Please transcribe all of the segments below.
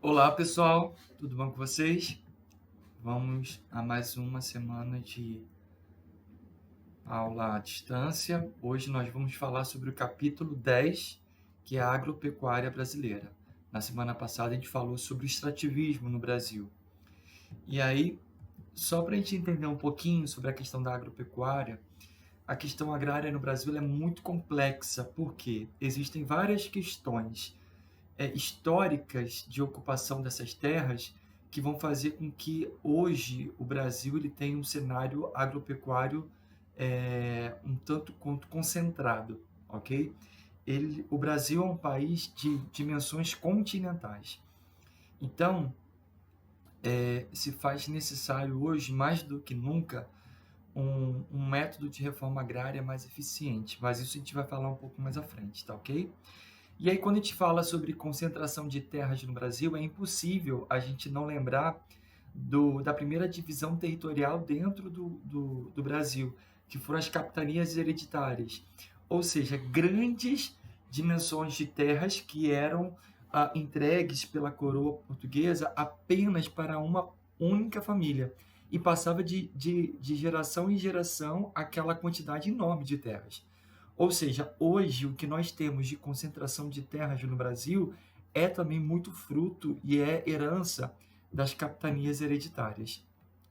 Olá, pessoal, tudo bom com vocês? Vamos a mais uma semana de aula à distância. Hoje nós vamos falar sobre o capítulo 10, que é a agropecuária brasileira. Na semana passada a gente falou sobre o extrativismo no Brasil. E aí, só para a gente entender um pouquinho sobre a questão da agropecuária, a questão agrária no Brasil é muito complexa, porque existem várias questões históricas de ocupação dessas terras que vão fazer com que hoje o Brasil ele tenha um cenário agropecuário um tanto quanto concentrado, ok? O Brasil é um país de dimensões continentais. Então, se faz necessário hoje, mais do que nunca, um método de reforma agrária mais eficiente. Mas isso a gente vai falar um pouco mais à frente, tá ok? E aí, quando a gente fala sobre concentração de terras no Brasil, é impossível a gente não lembrar da primeira divisão territorial dentro do Brasil, que foram as capitanias hereditárias, ou seja, grandes dimensões de terras que eram entregues pela coroa portuguesa apenas para uma única família, e passava de geração em geração aquela quantidade enorme de terras. Ou seja, hoje o que nós temos de concentração de terras no Brasil é também muito fruto e é herança das capitanias hereditárias,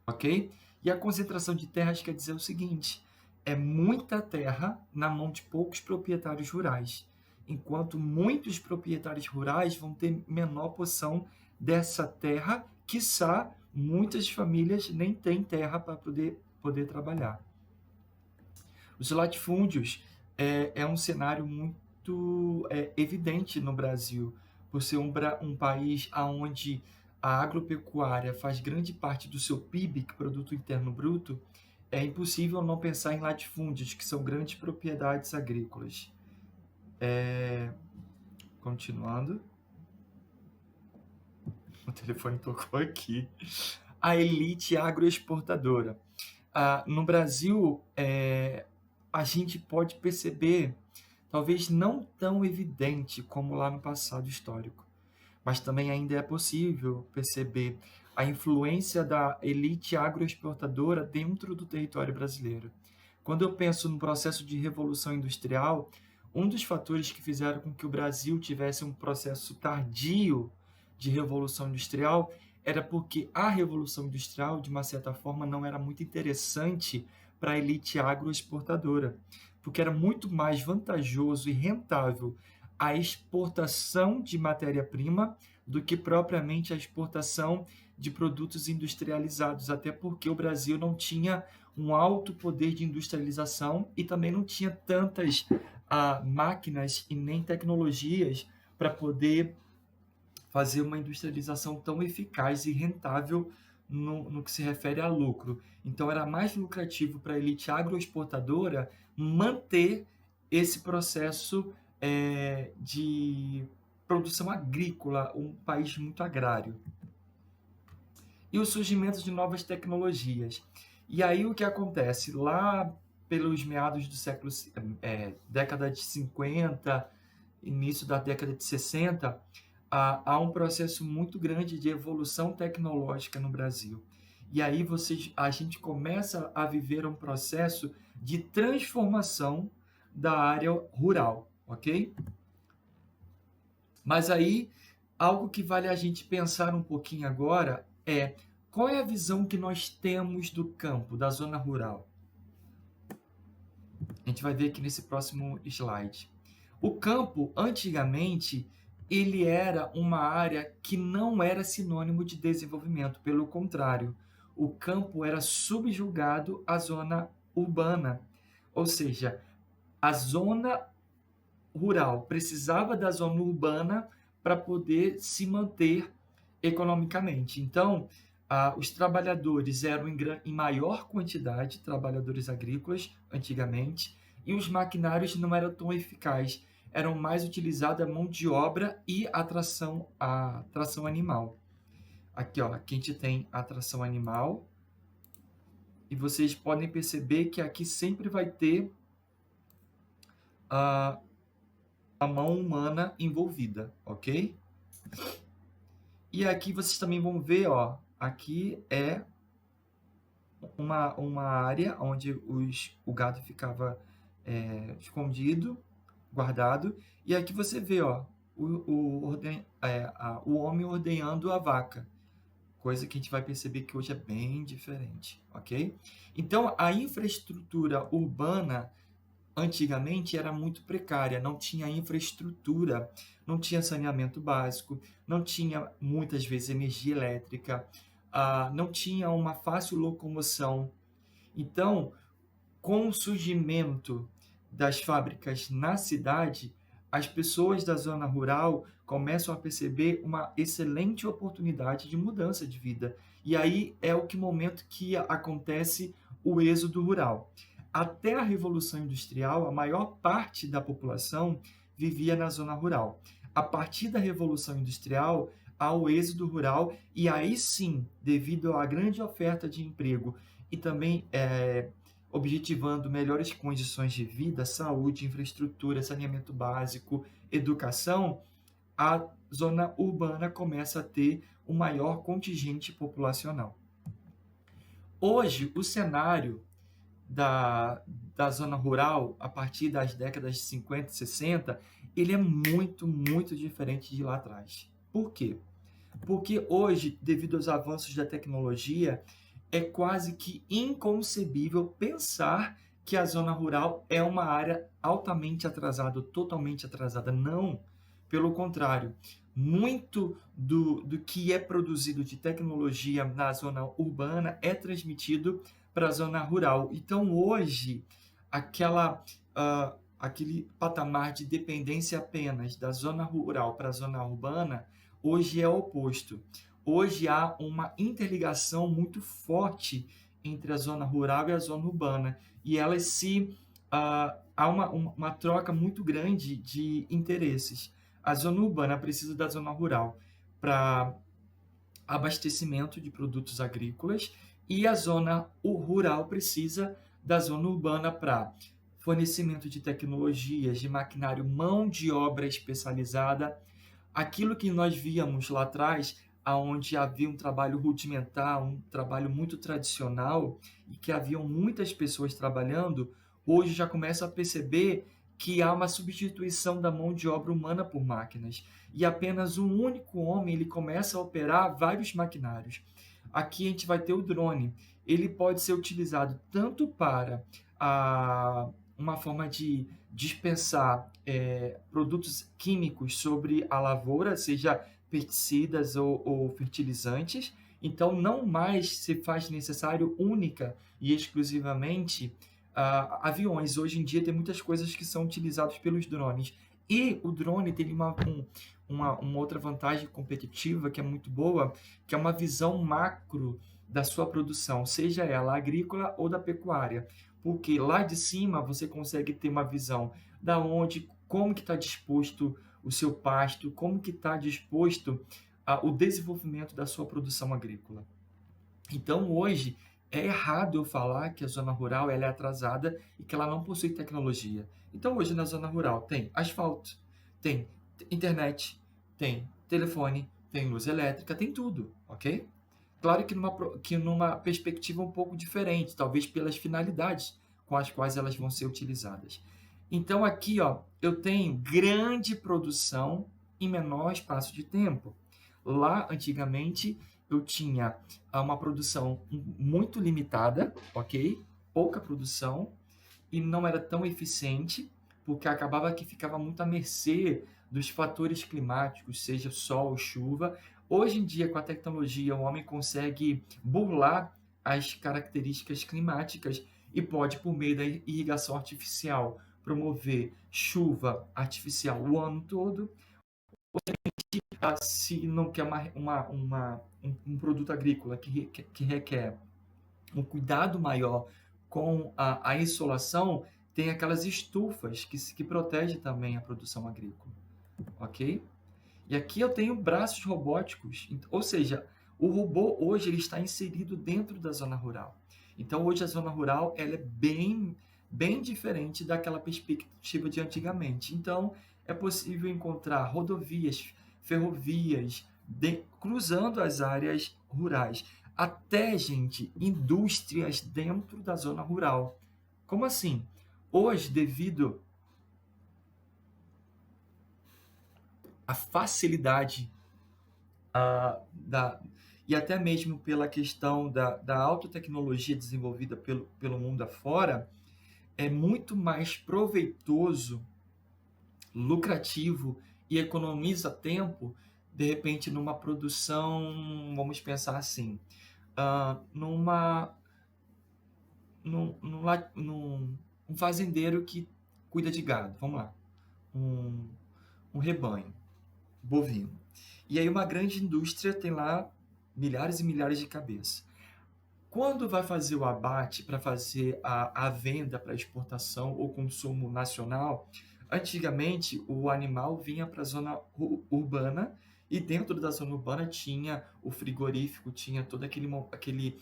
ok? E a concentração de terras quer dizer o seguinte: é muita terra na mão de poucos proprietários rurais, enquanto muitos proprietários rurais vão ter menor porção dessa terra, quiçá muitas famílias nem têm terra para poder trabalhar. Os latifúndios é um cenário muito evidente no Brasil, por ser um país onde a agropecuária faz grande parte do seu PIB, que é Produto Interno Bruto. É impossível não pensar em latifúndios, que são grandes propriedades agrícolas. Continuando. O telefone tocou aqui. A elite agroexportadora. No Brasil, a gente pode perceber, talvez não tão evidente como lá no passado histórico, mas também ainda é possível perceber a influência da elite agroexportadora dentro do território brasileiro. Quando eu penso no processo de revolução industrial, um dos fatores que fizeram com que o Brasil tivesse um processo tardio de revolução industrial era porque a revolução industrial, de uma certa forma, não era muito interessante para a elite agroexportadora, porque era muito mais vantajoso e rentável a exportação de matéria-prima do que propriamente a exportação de produtos industrializados, até porque o Brasil não tinha um alto poder de industrialização e também não tinha tantas máquinas e nem tecnologias para poder fazer uma industrialização tão eficaz e rentável no que se refere a lucro. Então, era mais lucrativo para a elite agroexportadora manter esse processo de produção agrícola, um país muito agrário. E o surgimento de novas tecnologias. E aí o que acontece? Lá pelos meados do século, década de 50, início da década de 60, há um processo muito grande de evolução tecnológica no Brasil. E aí a gente começa a viver um processo de transformação da área rural, ok? Mas aí, algo que vale a gente pensar um pouquinho agora é: qual é a visão que nós temos do campo, da zona rural? A gente vai ver aqui nesse próximo slide. O campo, antigamente, ele era uma área que não era sinônimo de desenvolvimento, pelo contrário, o campo era subjugado à zona urbana, ou seja, a zona rural precisava da zona urbana para poder se manter economicamente. Então, os trabalhadores eram em maior quantidade, trabalhadores agrícolas, antigamente, e os maquinários não eram tão eficazes, eram mais utilizados a mão de obra e a tração animal. Aqui, ó, aqui a gente tem a tração animal, e vocês podem perceber que aqui sempre vai ter a mão humana envolvida, ok? E aqui vocês também vão ver, ó, aqui é uma área onde o gado ficava escondido, guardado, e aqui você vê, ó, o homem ordenhando a vaca, coisa que a gente vai perceber que hoje é bem diferente, ok? Então, a infraestrutura urbana antigamente era muito precária, não tinha infraestrutura, não tinha saneamento básico, não tinha muitas vezes energia elétrica, não tinha uma fácil locomoção. Então, com o surgimento das fábricas na cidade, as pessoas da zona rural começam a perceber uma excelente oportunidade de mudança de vida. E aí é o momento que acontece o êxodo rural. Até a Revolução Industrial, a maior parte da população vivia na zona rural. A partir da Revolução Industrial, há o êxodo rural, e aí sim, devido à grande oferta de emprego e também objetivando melhores condições de vida, saúde, infraestrutura, saneamento básico, educação, a zona urbana começa a ter um maior contingente populacional. Hoje, o cenário da zona rural, a partir das décadas de 50 e 60, ele é muito, muito diferente de lá atrás. Por quê? Porque hoje, devido aos avanços da tecnologia, é quase que inconcebível pensar que a zona rural é uma área altamente atrasada, totalmente atrasada. Não, pelo contrário. Muito do que é produzido de tecnologia na zona urbana é transmitido para a zona rural. Então, hoje, aquele patamar de dependência apenas da zona rural para a zona urbana, hoje é o oposto. Hoje há uma interligação muito forte entre a zona rural e a zona urbana, e elas há uma troca muito grande de interesses. A zona urbana precisa da zona rural para abastecimento de produtos agrícolas, e a zona rural precisa da zona urbana para fornecimento de tecnologias, de maquinário, mão de obra especializada. Aquilo que nós víamos lá atrás, aonde havia um trabalho rudimentar, um trabalho muito tradicional, e que haviam muitas pessoas trabalhando, hoje já começa a perceber que há uma substituição da mão de obra humana por máquinas. E apenas um único homem ele começa a operar vários maquinários. Aqui a gente vai ter o drone. Ele pode ser utilizado tanto para uma forma de dispensar produtos químicos sobre a lavoura, seja pesticidas ou fertilizantes. Então, não mais se faz necessário única e exclusivamente aviões. Hoje em dia tem muitas coisas que são utilizadas pelos drones. E o drone tem uma outra vantagem competitiva que é muito boa, que é uma visão macro da sua produção, seja ela agrícola ou da pecuária. Porque lá de cima você consegue ter uma visão da onde, como que está disposto o seu pasto, como que está disposto o desenvolvimento da sua produção agrícola. Então, hoje, é errado eu falar que a zona rural ela é atrasada e que ela não possui tecnologia. Então, hoje, na zona rural, tem asfalto, tem internet, tem telefone, tem luz elétrica, tem tudo, ok? Claro que numa perspectiva um pouco diferente, talvez pelas finalidades com as quais elas vão ser utilizadas. Então, aqui, ó, eu tenho grande produção em menor espaço de tempo. Lá, antigamente, eu tinha uma produção muito limitada, ok? Pouca produção, e não era tão eficiente, porque acabava que ficava muito à mercê dos fatores climáticos, seja sol, chuva. Hoje em dia, com a tecnologia, o homem consegue burlar as características climáticas e pode, por meio da irrigação artificial, promover chuva artificial o ano todo. Se não quer um produto agrícola que requer um cuidado maior com a insolação, tem aquelas estufas que protegem também a produção agrícola, ok? E aqui eu tenho braços robóticos, ou seja, o robô hoje ele está inserido dentro da zona rural. Então hoje a zona rural ela é bem diferente daquela perspectiva de antigamente. Então é possível encontrar rodovias, ferrovias, cruzando as áreas rurais. Até, gente, indústrias dentro da zona rural. Como assim? Hoje, devido à facilidade e até mesmo pela questão da autotecnologia desenvolvida pelo mundo afora, é muito mais proveitoso, lucrativo e economiza tempo, de repente, numa produção, vamos pensar assim, um fazendeiro que cuida de gado, vamos lá, um rebanho bovino. E aí uma grande indústria tem lá milhares e milhares de cabeças. Quando vai fazer o abate para fazer a venda para exportação ou consumo nacional, antigamente o animal vinha para a zona urbana e dentro da zona urbana tinha o frigorífico, tinha todo aquele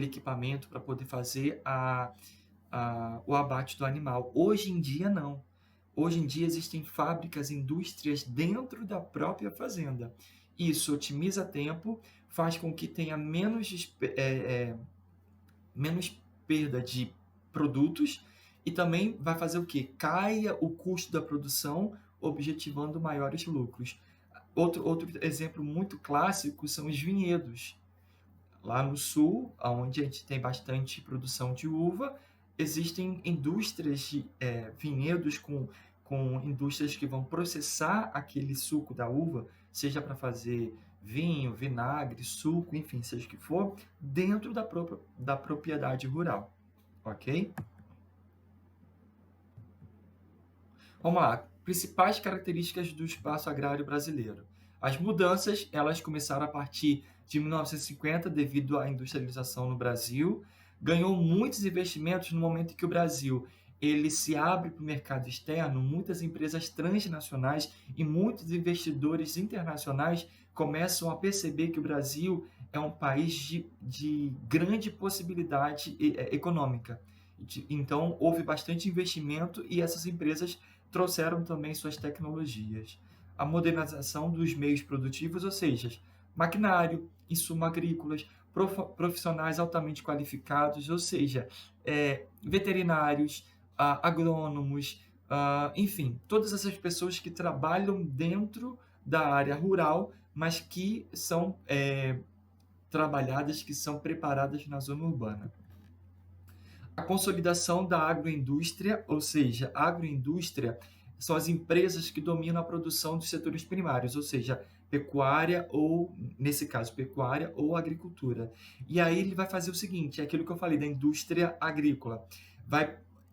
equipamento para poder fazer o abate do animal. Hoje em dia, não. Hoje em dia existem fábricas, indústrias dentro da própria fazenda. Isso otimiza tempo, faz com que tenha menos perda de produtos e também vai fazer o quê? Caia o custo da produção, objetivando maiores lucros. Outro exemplo muito clássico são os vinhedos. Lá no sul, onde a gente tem bastante produção de uva, existem indústrias de vinhedos com indústrias que vão processar aquele suco da uva, seja para fazer vinho, vinagre, suco, enfim, seja o que for, dentro da propriedade rural, ok? Vamos lá, principais características do espaço agrário brasileiro. As mudanças, elas começaram a partir de 1950, devido à industrialização no Brasil, ganhou muitos investimentos no momento em que o Brasil ele se abre para o mercado externo, muitas empresas transnacionais e muitos investidores internacionais começam a perceber que o Brasil é um país de grande possibilidade econômica. Então, houve bastante investimento e essas empresas trouxeram também suas tecnologias. A modernização dos meios produtivos, ou seja, maquinário, insumos agrícolas, profissionais altamente qualificados, ou seja, veterinários, agrônomos, enfim, todas essas pessoas que trabalham dentro da área rural, mas que são trabalhadas, que são preparadas na zona urbana. A consolidação da agroindústria, ou seja, a agroindústria são as empresas que dominam a produção dos setores primários, ou seja, pecuária ou, nesse caso, pecuária ou agricultura. E aí ele vai fazer o seguinte, é aquilo que eu falei da indústria agrícola.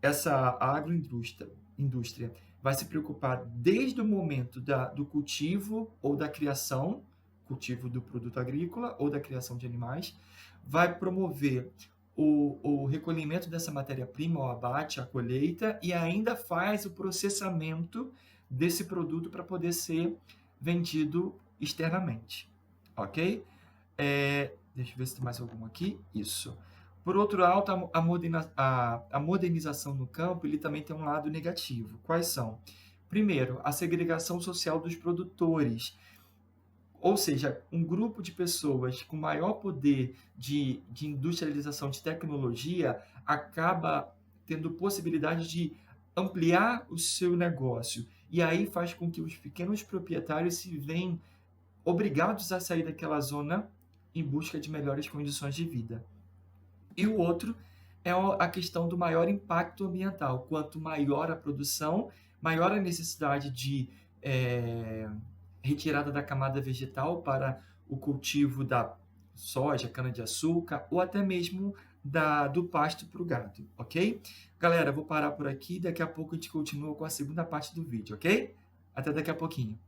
Essa agroindústria vai se preocupar desde o momento do cultivo ou da criação, cultivo do produto agrícola ou da criação de animais, vai promover o recolhimento dessa matéria-prima, o abate, a colheita, e ainda faz o processamento desse produto para poder ser vendido externamente, ok? Deixa eu ver se tem mais algum aqui. Isso. Por outro lado, a modernização no campo ele também tem um lado negativo. Quais são? Primeiro, a segregação social dos produtores. Ou seja, um grupo de pessoas com maior poder de industrialização de tecnologia acaba tendo possibilidade de ampliar o seu negócio. E aí faz com que os pequenos proprietários se veem obrigados a sair daquela zona em busca de melhores condições de vida. E o outro é a questão do maior impacto ambiental. Quanto maior a produção, maior a necessidade de retirada da camada vegetal para o cultivo da soja, cana-de-açúcar ou até mesmo do pasto para o gado, ok? Galera, vou parar por aqui, daqui a pouco a gente continua com a segunda parte do vídeo, ok? Até daqui a pouquinho.